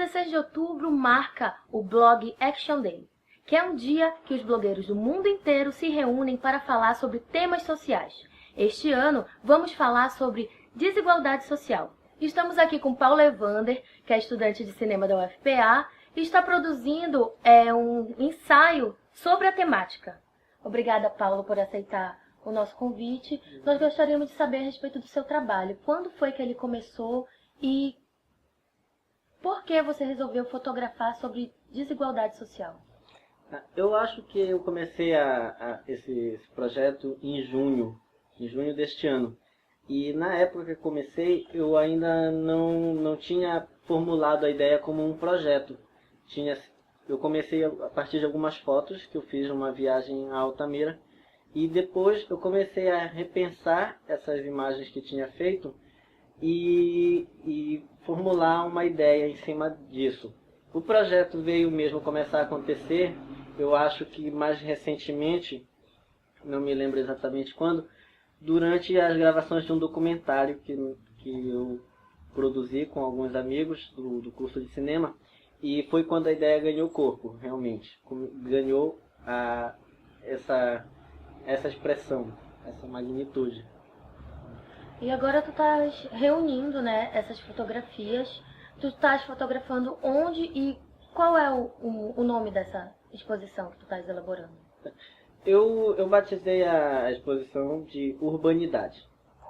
16 de outubro marca o Blog Action Day, que é um dia que os blogueiros do mundo inteiro se reúnem para falar sobre temas sociais. Este ano, vamos falar sobre desigualdade social. Estamos aqui com Paulo Evander, que é estudante de cinema da UFPA, e está produzindo um ensaio sobre a temática. Obrigada, Paulo, por aceitar o nosso convite. Nós gostaríamos de saber a respeito do seu trabalho. Quando foi que ele começou e por que você resolveu fotografar sobre desigualdade social? Eu acho que eu comecei esse projeto em junho deste ano. E na época que eu comecei, eu ainda não tinha formulado a ideia como um projeto. Eu comecei a partir de algumas fotos que eu fiz uma viagem a Altamira. E depois eu comecei a repensar essas imagens que tinha feito e formular uma ideia em cima disso. O projeto veio mesmo começar a acontecer, eu acho que mais recentemente, não me lembro exatamente quando, durante as gravações de um documentário que eu produzi com alguns amigos do curso de cinema, e foi quando a ideia ganhou corpo, realmente. Ganhou essa expressão, essa magnitude. E agora tu estás reunindo, né, essas fotografias. Tu estás fotografando onde e qual é o nome dessa exposição que tu estás elaborando? Eu batizei a exposição de Urbanidade,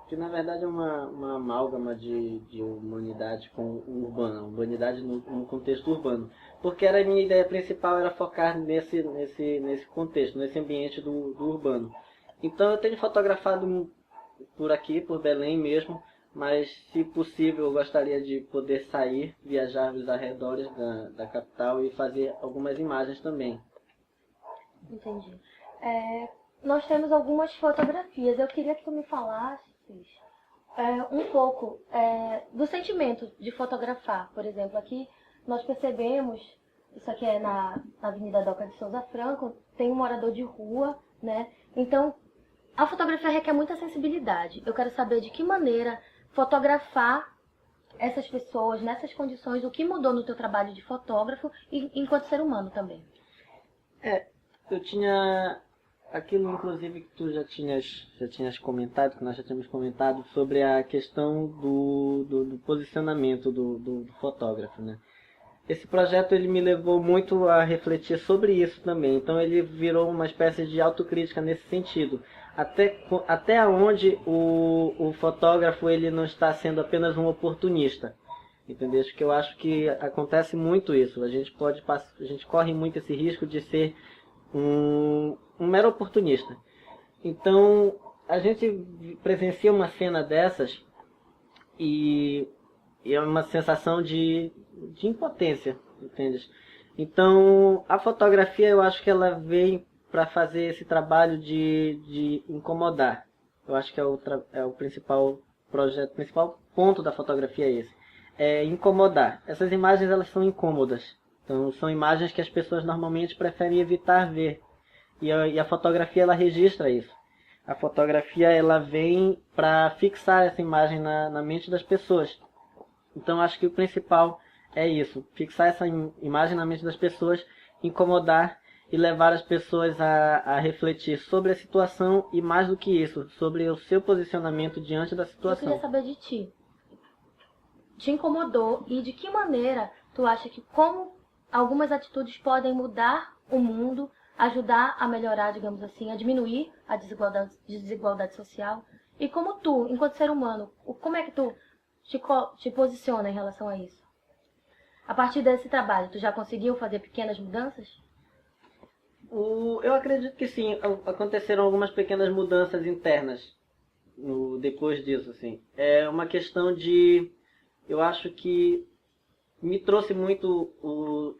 que na verdade é uma amálgama de humanidade com o urbano, urbanidade no contexto urbano. Porque a minha ideia principal era focar nesse contexto, nesse ambiente do urbano. Então eu tenho fotografado por aqui, por Belém mesmo, mas se possível eu gostaria de poder sair, viajar nos arredores da capital e fazer algumas imagens também. Entendi. Nós temos algumas fotografias. Eu queria que tu me falasses um pouco do sentimento de fotografar. Por exemplo, aqui nós percebemos, isso aqui é na Avenida Doca de Souza Franco, tem um morador de rua, né? Então, a fotografia requer muita sensibilidade. Eu quero saber de que maneira fotografar essas pessoas nessas condições, o que mudou no teu trabalho de fotógrafo e enquanto ser humano também. Eu tinha aquilo, inclusive, que tu já tinhas comentado, que nós já tínhamos comentado, sobre a questão do posicionamento do fotógrafo, né? Esse projeto ele me levou muito a refletir sobre isso também. Então ele virou uma espécie de autocrítica nesse sentido. Até onde o fotógrafo ele não está sendo apenas um oportunista. Entendeu? Que eu acho que acontece muito isso. A gente corre muito esse risco de ser um mero oportunista. Então a gente presencia uma cena dessas e é uma sensação de impotência, entende? Então a fotografia eu acho que ela vem para fazer esse trabalho de incomodar. Eu acho que é o principal ponto da fotografia é esse. É incomodar. Essas imagens elas são incômodas. Então são imagens que as pessoas normalmente preferem evitar ver. E a fotografia ela registra isso. A fotografia ela vem para fixar essa imagem na mente das pessoas. Então acho que o principal é isso. Fixar essa imagem na mente das pessoas, incomodar e levar as pessoas a refletir sobre a situação e, mais do que isso, sobre o seu posicionamento diante da situação. Eu queria saber de ti. Te incomodou e de que maneira tu acha que como algumas atitudes podem mudar o mundo, ajudar a melhorar, digamos assim, a diminuir a desigualdade social? E como tu, enquanto ser humano, como é que tu te posiciona em relação a isso? A partir desse trabalho, tu já conseguiu fazer pequenas mudanças? Eu acredito que sim, aconteceram algumas pequenas mudanças internas depois disso, assim. É uma questão eu acho que me trouxe muito o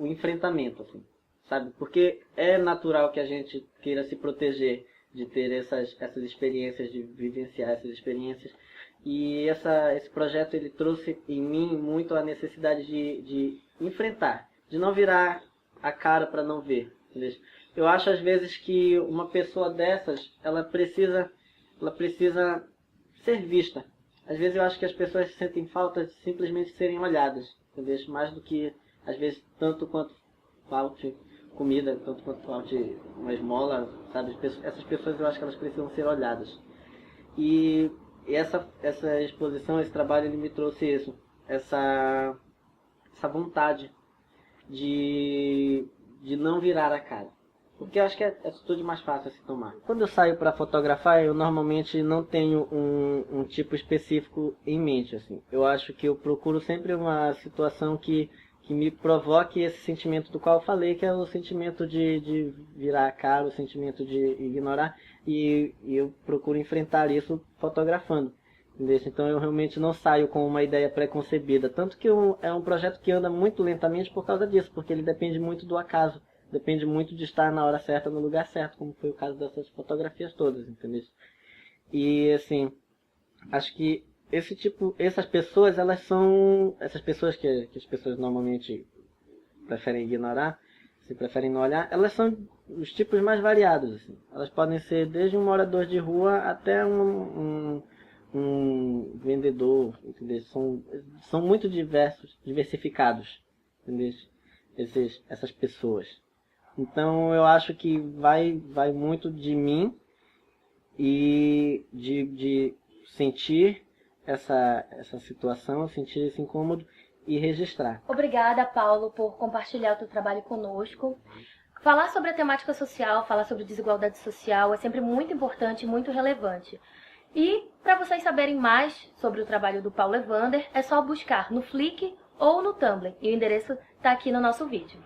enfrentamento, assim, sabe? Porque é natural que a gente queira se proteger de ter essas experiências, de vivenciar essas experiências. E esse projeto ele trouxe em mim muito a necessidade de enfrentar, de não virar a cara para não ver. Eu acho às vezes que uma pessoa dessas, ela precisa ser vista. Às vezes eu acho que as pessoas sentem falta de simplesmente serem olhadas. entendeu? Mais do que, às vezes, tanto quanto falte comida, tanto quanto falte uma esmola, sabe? Essas pessoas, eu acho que elas precisam ser olhadas. E essa exposição, esse trabalho, ele me trouxe isso, essa vontade de não virar a cara. Porque eu acho que é a atitude mais fácil a se tomar. Quando eu saio para fotografar, eu normalmente não tenho um tipo específico em mente, assim. Eu acho que eu procuro sempre uma situação que me provoque esse sentimento do qual eu falei, que é o sentimento de virar a cara, o sentimento de ignorar, e eu procuro enfrentar isso fotografando. Entendeu? Então eu realmente não saio com uma ideia pré-concebida. Tanto que é um projeto que anda muito lentamente por causa disso, porque ele depende muito do acaso. Depende muito de estar na hora certa, no lugar certo, como foi o caso dessas fotografias todas, entendeu? E, assim, acho que essas pessoas, essas pessoas que as pessoas normalmente preferem ignorar, se preferem não olhar, elas são os tipos mais variados, assim. Elas podem ser desde um morador de rua até um vendedor, entendeu? São muito diversificados, entendeu? Essas pessoas. Então eu acho que vai muito de mim e de sentir essa situação, sentir esse incômodo e registrar. Obrigada, Paulo, por compartilhar o teu trabalho conosco. Falar sobre a temática social, falar sobre desigualdade social é sempre muito importante e muito relevante. E para vocês saberem mais sobre o trabalho do Paulo Evander, é só buscar no Flickr ou no Tumblr, e o endereço está aqui no nosso vídeo.